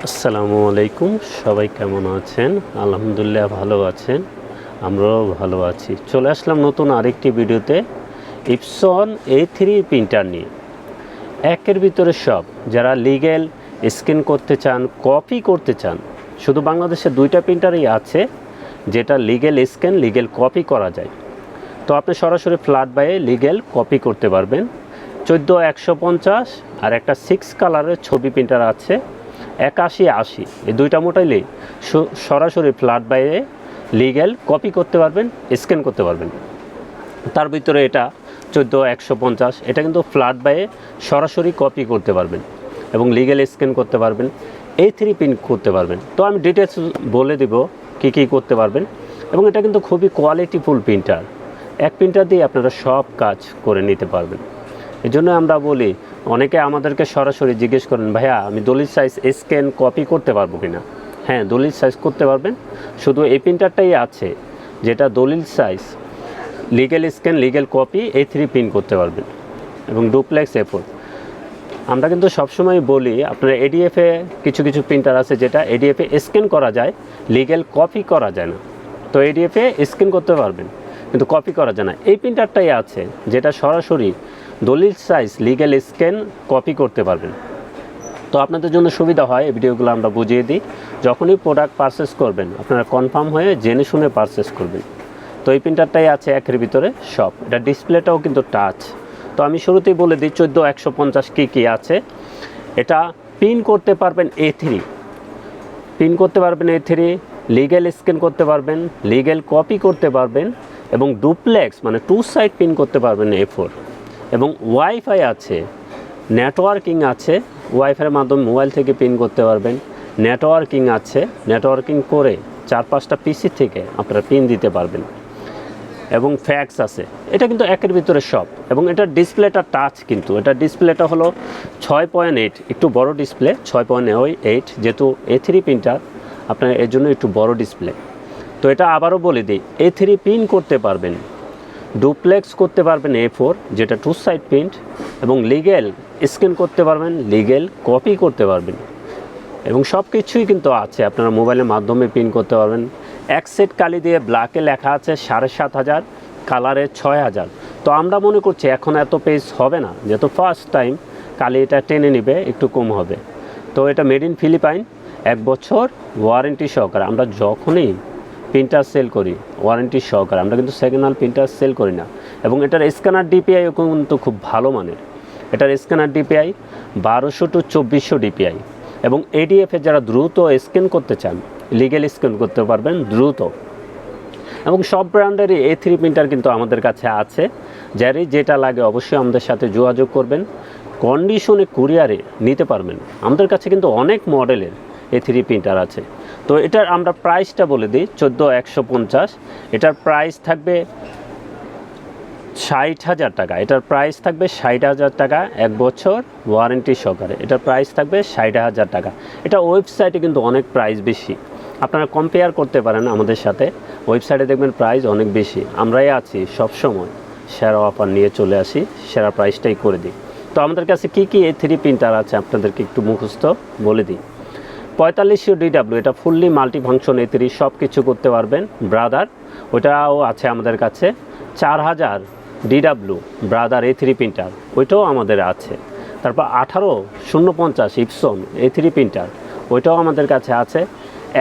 আসসালামু আলাইকুম, সবাই কেমন আছেন? আলহামদুলিল্লাহ ভালো আছেন, আমরাও ভালো আছি। চলে আসলাম নতুন আরেকটি ভিডিওতে ইপসন A3 প্রিন্টার নিয়ে। একের ভিতরে সব, যারা লিগ্যাল স্ক্যান করতে চান, কপি করতে চান, শুধু বাংলাদেশে দুইটা প্রিন্টারই আছে যেটা লিগ্যাল স্ক্যান লিগ্যাল কপি করা যায়। তো আপনি সরাসরি ফ্ল্যাট বাইয়ে লিগ্যাল কপি করতে পারবেন। 14150 আর একটা 6 কালারের ছবি প্রিন্টার আছে 8180, এই দুইটা মোটাইলেই সরাসরি ফ্ল্যাট বাইরে লিগ্যাল কপি করতে পারবেন, স্ক্যান করতে পারবেন। তার ভিতরে এটা 14150, এটা কিন্তু ফ্ল্যাট বাইয়ে সরাসরি কপি করতে পারবেন এবং লিগ্যাল স্ক্যান করতে পারবেন, A3 প্রিন্ট করতে পারবেন। তো আমি ডিটেলস বলে দিব কী কী করতে পারবেন। এবং এটা কিন্তু খুবই কোয়ালিটিফুল প্রিন্টার, এক প্রিন্টার দিয়ে আপনারা সব কাজ করে নিতে পারবেন। এই জন্য আমরা বলি, অনেকে আমাদেরকে সরাসরি জিজ্ঞেস করেন, ভাইয়া আমি দলিল সাইজ স্ক্যান কপি করতে পারবো কিনা? হ্যাঁ, দলিল সাইজ করতে পারবেন। শুধু এই প্রিন্টারটাই আছে যেটা দলিল size legal scan legal copy A3 print করতে পারবেন এবং ডুপ্লেক্স A4। আমরা কিন্তু সবসময় বলি, আপনার ADF-এ কিছু কিছু প্রিন্টার আছে যেটা ADF-এ স্ক্যান করা যায়, লিগ্যাল কপি করা যায় না। তো ADF-এ স্ক্যান করতে পারবেন কিন্তু কপি করা যায় না। এই প্রিন্টারটাই আছে যেটা সরাসরি দলিল সাইজ লিগ্যাল স্ক্যান কপি করতে পারবেন। তো আপনাদের জন্য সুবিধা হয়, এই ভিডিওগুলো আমরা বুঝিয়ে দিই। যখনই প্রোডাক্ট পারচেস করবেন আপনারা কনফার্ম হয়ে জেনে শুনে পারচেস করবেন। তো এই প্রিন্টারটাই আছে একের ভিতরে সব। এটা ডিসপ্লেটাও কিন্তু টাচ। তো আমি শুরুতেই বলে দিই 14150 কী আছে। এটা প্রিন্ট করতে পারবেন A3, প্রিন্ট করতে পারবেন A3, লিগ্যাল স্ক্যান করতে পারবেন, লিগ্যাল কপি করতে পারবেন এবং ডুপ্লেক্স মানে 2 সাইড প্রিন্ট করতে পারবেন A4। এবং ওয়াইফাই আছে, নেটওয়ার্কিং আছে, ওয়াইফাইয়ের মাধ্যমে মোবাইল থেকে প্রিন্ট করতে পারবেন। নেটওয়ার্কিং আছে, নেটওয়ার্কিং করে 4-5টা পিসি থেকে আপনারা প্রিন্ট দিতে পারবেন। এবং ফ্যাক্স আছে। এটা কিন্তু একের ভিতরে সব। এবং এটার ডিসপ্লেটা টাচ, কিন্তু এটার ডিসপ্লেটা হলো 6.8, একটু বড় ডিসপ্লে 6.8, যেহেতু A3 প্রিন্টার আপনার এর জন্য একটু বড় ডিসপ্লে। তো এটা আবারও বলে দিই, A3 প্রিন্ট করতে পারবেন, ডুপ্লেক্স করতে পারবেন A4 যেটা 2 সাইড প্রিন্ট, এবং লিগ্যাল স্ক্যান করতে পারবেন, লিগ্যাল কপি করতে পারবেন। এবং সব কিছুই কিন্তু আছে, আপনারা মোবাইলের মাধ্যমে প্রিন্ট করতে পারবেন। এক সেট কালি দিয়ে ব্ল্যাকে লেখা আছে 7500, কালারে 6000। তো আমরা মনে করছি এখন এত পেজ হবে না, যেহেতু ফার্স্ট টাইম কালি এটা টেনে নেবে, একটু কম হবে। তো এটা মেড ইন ফিলিপাইন, 1 বছর ওয়ারেন্টি সহকারে। আমরা যখনই প্রিন্টার সেল করি ওয়ারেন্টি সহকারে, আমরা কিন্তু সেকেন্ড হ্যান্ড প্রিন্টার সেল করি না। এবং এটার স্ক্যানার ডিপিআইও কিন্তু খুব ভালো মানের। এটার স্ক্যানার ডিপিআই 1200 to 2400 ডিপিআই। এবং ADF-এ যারা দ্রুত স্ক্যান করতে চান, লিগ্যাল স্ক্যান করতে পারবেন দ্রুত। এবং সব ব্র্যান্ডেরই A3 প্রিন্টার কিন্তু আমাদের কাছে আছে। যারই যেটা লাগে অবশ্যই আমাদের সাথে যোগাযোগ করবেন, কন্ডিশনে কুরিয়ারে নিতে পারবেন। আমাদের কাছে কিন্তু অনেক মডেলের A3 প্রিন্টার আছে। তো এটার আমরা প্রাইসটা বলে দিই, 14150। এটার প্রাইস থাকবে 60,000 টাকা। এটার প্রাইস থাকবে 60,000 টাকা, 1 বছর ওয়ারেন্টি সহকারে। এটার প্রাইস থাকবে 60,000 টাকা। এটা ওয়েবসাইটে কিন্তু অনেক প্রাইস বেশি, আপনারা কম্পেয়ার করতে পারেন আমাদের সাথে। ওয়েবসাইটে দেখবেন প্রাইস অনেক বেশি। আমরাই আছি সবসময় সেরা অফার নিয়ে চলে আসি, সেরা প্রাইসটাই করে দিই। তো আমাদের কাছে কী কী A3 প্রিন্টার আছে আপনাদেরকে একটু মুখস্থ বলে দিই। 4500 DW, এটা ফুললি মাল্টি ফাংশন A3, সব কিছু করতে পারবেন ব্রাদার, ওইটাও আছে আমাদের কাছে। 4000 DW ব্রাদার A3 প্রিন্টার, ওইটাও আমাদের আছে। তারপর 18050 ইপসন A3 প্রিন্টার, ওইটাও আমাদের কাছে আছে।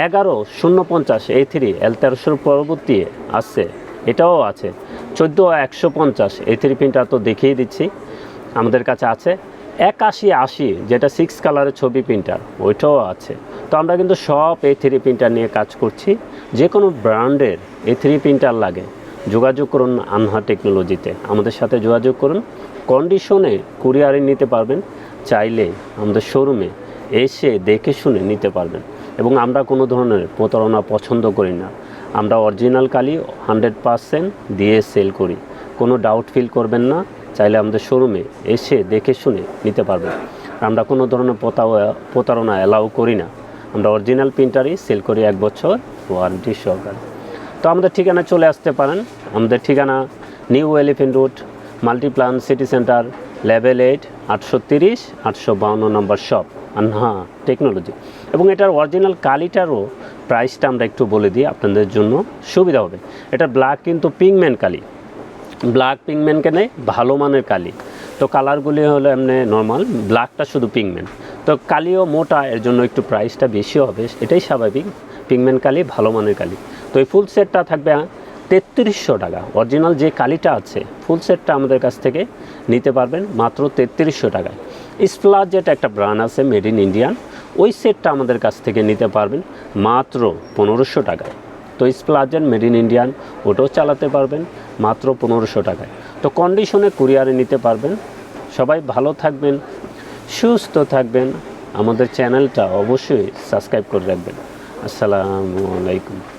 11050 A3 L1300 পরবর্তী আসছে, এটাও আছে। 14150 A3 প্রিন্টার তো দেখিয়ে দিচ্ছি, আমাদের কাছে আছে। 8180 যেটা 6 কালারের ছবি প্রিন্টার, ওইটাও আছে। তো আমরা কিন্তু সব A3 প্রিন্টার নিয়ে কাজ করছি। যে কোনো ব্র্যান্ডের A3 প্রিন্টার লাগে যোগাযোগ করুন আনহা টেকনোলজিতে, আমাদের সাথে যোগাযোগ করুন। কন্ডিশনে কুরিয়ারে নিতে পারবেন, চাইলে আমাদের শোরুমে এসে দেখে শুনে নিতে পারবেন। এবং আমরা কোনো ধরনের প্রতারণা পছন্দ করি না। আমরা অরিজিনাল কালি 100% দিয়ে সেল করি, কোনো ডাউট ফিল করবেন না। চাইলে আমাদের শোরুমে এসে দেখে শুনে নিতে পারবেন। আমরা কোনো ধরনের প্রতারণা অ্যালাউ করি না। আমরা অরিজিনাল প্রিন্টারই সেল করি, 1 বছর ওয়ারেন্টি সহকারে। তো আমাদের ঠিকানা চলে আসতে পারেন। আমাদের ঠিকানা new elephant road, Multiplan city centre, level 8, 830 852 নম্বর শপ। আনহা টেকনোলজি। এবং এটার অরিজিনাল কালিটারও প্রাইসটা আমরা একটু বলে দিই, আপনাদের জন্য সুবিধা হবে। এটা ব্ল্যাক কিন্তু পিগমেন্ট কালি, ব্ল্যাক পিগমেন্ট কেনে ভালো মানের কালি। তো কালারগুলি হলো এমনি নর্মাল, ব্ল্যাকটা শুধু পিগমেন্ট। তো কালিও মোটা, এর জন্য একটু প্রাইসটা বেশি হবে, এটাই স্বাভাবিক। পিগমেন্ট কালি ভালো মানের কালি। তো এই ফুল সেটটা থাকবে 3300 টাকা। অরিজিনাল যে কালিটা আছে ফুল সেটটা আমাদের কাছ থেকে নিতে পারবেন মাত্র 3300 টাকায়। স্প্লাস যেটা একটা ব্র্যান্ড আছে মেড ইন ইন্ডিয়ান, ওই সেটটা আমাদের কাছ থেকে নিতে পারবেন মাত্র 1500 টাকায়। তো স্প্লাজের মেড ইন ইন্ডিয়ান ওটাও চালাতে পারবেন মাত্র 1500 টাকায়। তো কন্ডিশনে কুরিয়ারে নিতে পারবেন। সবাই ভালো থাকবেন, সুস্থ থাকবেন। আমাদের চ্যানেলটা অবশ্যই সাবস্ক্রাইব করে রাখবেন। আসসালামু আলাইকুম।